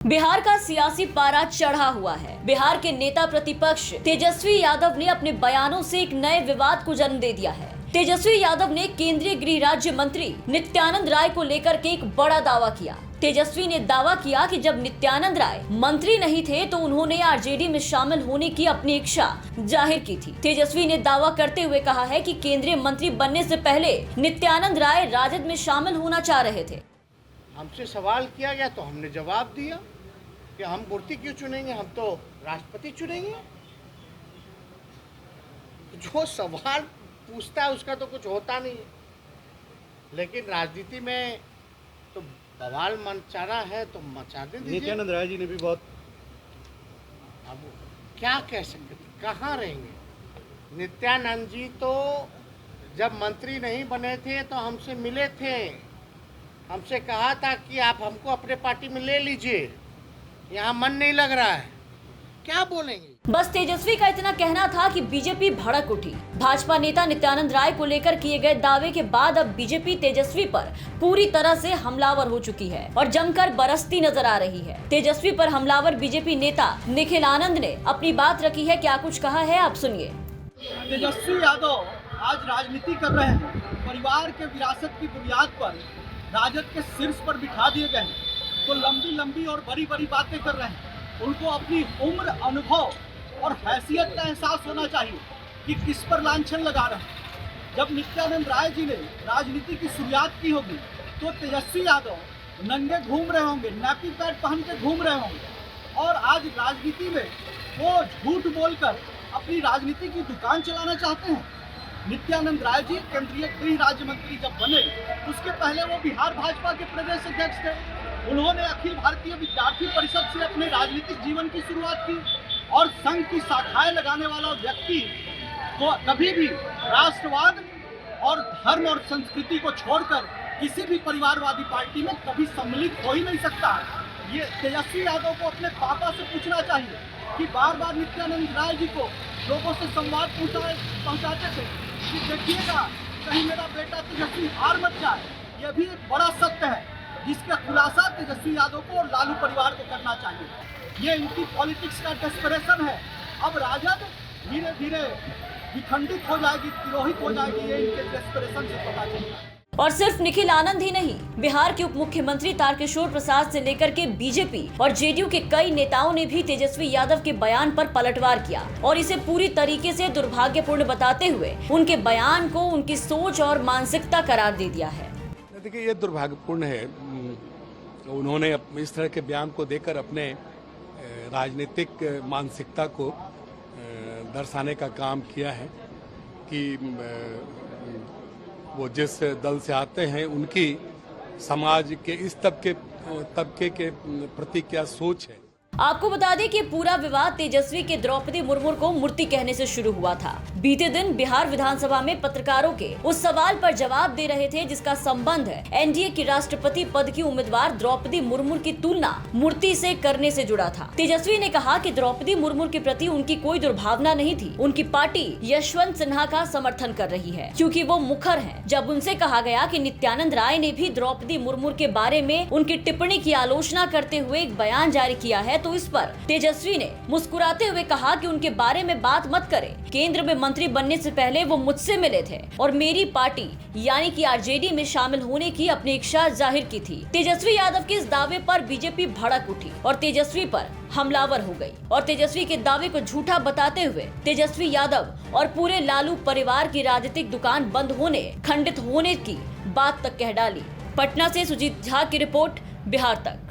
बिहार का सियासी पारा चढ़ा हुआ है। बिहार के नेता प्रतिपक्ष तेजस्वी यादव ने अपने बयानों से एक नए विवाद को जन्म दे दिया है। तेजस्वी यादव ने केंद्रीय गृह राज्य मंत्री नित्यानंद राय को लेकर के एक बड़ा दावा किया। तेजस्वी ने दावा किया कि जब नित्यानंद राय मंत्री नहीं थे तो उन्होंने आरजेडी में शामिल होने की अपनी इच्छा जाहिर की थी। तेजस्वी ने दावा करते हुए कहा है कि केंद्रीय मंत्री बनने से पहले नित्यानंद राय राजद में शामिल होना चाह रहे थे। हमसे सवाल किया गया तो हमने जवाब दिया कि हम मूर्ति क्यों चुनेंगे, हम तो राष्ट्रपति चुनेंगे। जो सवाल पूछता है उसका तो कुछ होता नहीं है, लेकिन राजनीति में तो बवाल मचाना है तो मचा दीजिए। नित्यानंद राय जी ने भी बहुत, अब क्या कह सकते थे, कहाँ रहेंगे। नित्यानंद जी तो जब मंत्री नहीं बने थे तो हमसे मिले थे, हमसे कहा था कि आप हमको अपने पार्टी में ले लीजिए, यहाँ मन नहीं लग रहा है। क्या बोलेंगे। बस तेजस्वी का इतना कहना था कि बीजेपी भड़क उठी। भाजपा नेता नित्यानंद राय को लेकर किए गए दावे के बाद अब बीजेपी तेजस्वी पर पूरी तरह से हमलावर हो चुकी है और जमकर बरसती नजर आ रही है। तेजस्वी पर हमलावर बीजेपी नेता निखिल आनंद ने अपनी बात रखी है। क्या कुछ कहा है आप सुनिए। तेजस्वी यादव आज राजनीति कर रहे हैं, परिवार के विरासत की बुनियाद पर राजद के शीर्ष पर बिठा दिए गए हैं, तो लंबी लंबी और बड़ी बड़ी बातें कर रहे हैं। उनको अपनी उम्र, अनुभव और हैसियत का एहसास होना चाहिए कि किस पर लांछन लगा रहे हैं। जब नित्यानंद राय जी ने राजनीति की शुरुआत की होगी तो तेजस्वी यादव नंगे घूम रहे होंगे, नैपी पैड पहन के घूम रहे होंगे और आज राजनीति में वो झूठ बोलकर अपनी राजनीति की दुकान चलाना चाहते हैं। नित्यानंद राय जी केंद्रीय गृह राज्य मंत्री जब बने उसके पहले वो बिहार भाजपा के प्रदेश अध्यक्ष थे। उन्होंने अखिल भारतीय विद्यार्थी परिषद से अपने राजनीतिक जीवन की शुरुआत की और संघ की शाखाएं लगाने वाला व्यक्ति तो कभी भी राष्ट्रवाद और धर्म और संस्कृति को छोड़कर किसी भी परिवारवादी पार्टी में कभी सम्मिलित हो ही नहीं सकता। ये तेजस्वी यादव को अपने पापा से पूछना चाहिए कि बार बार नित्यानंद राय जी को लोगों से संवाद पहुंचाते थे कि देखिएगा कहीं मेरा बेटा तेजस्वी हार मत जाए। यह भी एक बड़ा सत्य है जिसका खुलासा तेजस्वी यादव को और लालू परिवार को करना चाहिए। ये इनकी पॉलिटिक्स का डेस्परेशन है। अब राजद धीरे धीरे विखंडित हो जाएगी, तिरोहित हो जाएगी, ये इनके डेस्परेशन से पता चलता है। और सिर्फ निखिल आनंद ही नहीं, बिहार के उप मुख्यमंत्री तारकिशोर प्रसाद से लेकर के बीजेपी और जेडीयू के कई नेताओं ने भी तेजस्वी यादव के बयान पर पलटवार किया और इसे पूरी तरीके से दुर्भाग्यपूर्ण बताते हुए उनके बयान को उनकी सोच और मानसिकता करार दे दिया है। देखिए ये दुर्भाग्यपूर्ण है। उन्होंने इस तरह के बयान को देकर अपने राजनीतिक मानसिकता को दर्शाने का काम किया है कि वो जिस दल से आते हैं उनकी समाज के इस तबके के प्रति क्या सोच है। आपको बता दें कि पूरा विवाद तेजस्वी के द्रौपदी मुर्मू को मूर्ति कहने से शुरू हुआ था। बीते दिन बिहार विधानसभा में पत्रकारों के उस सवाल पर जवाब दे रहे थे जिसका संबंध एनडीए की राष्ट्रपति पद की उम्मीदवार द्रौपदी मुर्मू की तुलना मूर्ति से करने से जुड़ा था। तेजस्वी ने कहा कि द्रौपदी मुर्मू के प्रति उनकी कोई दुर्भावना नहीं थी। उनकी पार्टी यशवंत सिन्हा का समर्थन कर रही है क्योंकि वो मुखर हैं। जब उनसे कहा गया कि नित्यानंद राय ने भी द्रौपदी मुर्मू के बारे में उनकी टिप्पणी की आलोचना करते हुए एक बयान जारी किया है तो इस पर तेजस्वी ने मुस्कुराते हुए कहा कि उनके बारे में बात मत करें। केंद्र में मंत्री बनने से पहले वो मुझसे मिले थे और मेरी पार्टी यानी कि आरजेडी में शामिल होने की अपनी इच्छा जाहिर की थी। तेजस्वी यादव के इस दावे पर बीजेपी भड़क उठी और तेजस्वी पर हमलावर हो गई और तेजस्वी के दावे को झूठा बताते हुए तेजस्वी यादव और पूरे लालू परिवार की राजनीतिक दुकान बंद होने, खंडित होने की बात तक कह डाली। पटना से सुजीत झा की रिपोर्ट, बिहार तक।